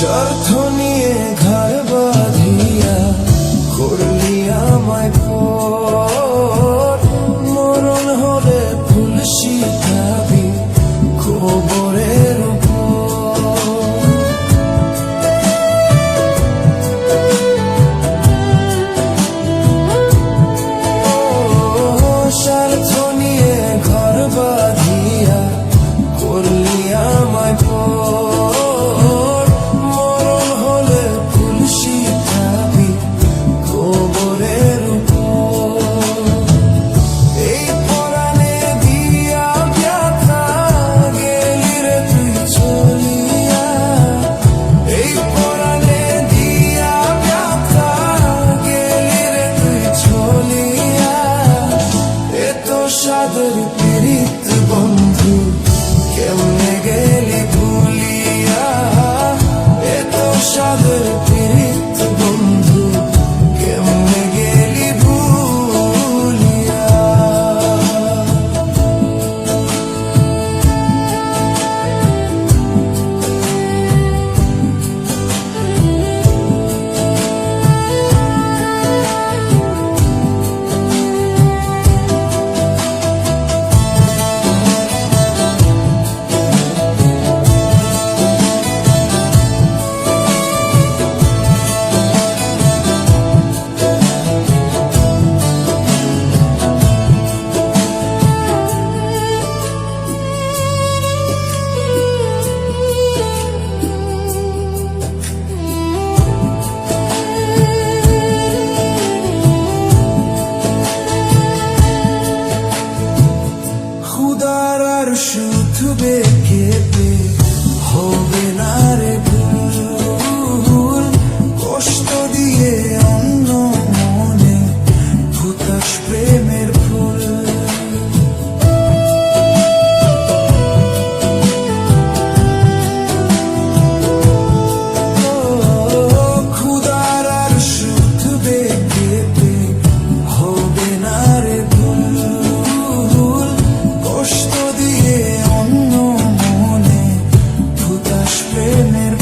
স্বার্থ নিয়ে ঘর বাঁধিয়া করলি আমায় পর, মরণ হলে ফুল শিখাবি খবরের স্বার্থ নিয়ে ঘর বাঁধিয়া করলি আমায় পর, মরণ হলে ফুল শিখাবি খবরের এই পরাণে দিয়া ব্যথা গেলি রে তুই চলিয়া, এই পরাণে দিয়া ব্যথা গেলি রে তুই চলিয়া। এত সাদর পীড়িত বন্ধু কেমনে গেলি ভুলিয়া, এত সাদর পীড়িত বন্ধু কেমনে গেলি ভুলিয়া। খুদার শুধু বেঁকে হবে না রে ভুল, কষ্ট দিয়ে অন্য মনে ফুটাস প্রেমের ফুল। খুদার শুধু বেঁকে হবে না রে ভুল, কষ্ট দিয়ে অন্য মনে ফুটাস প্রেমের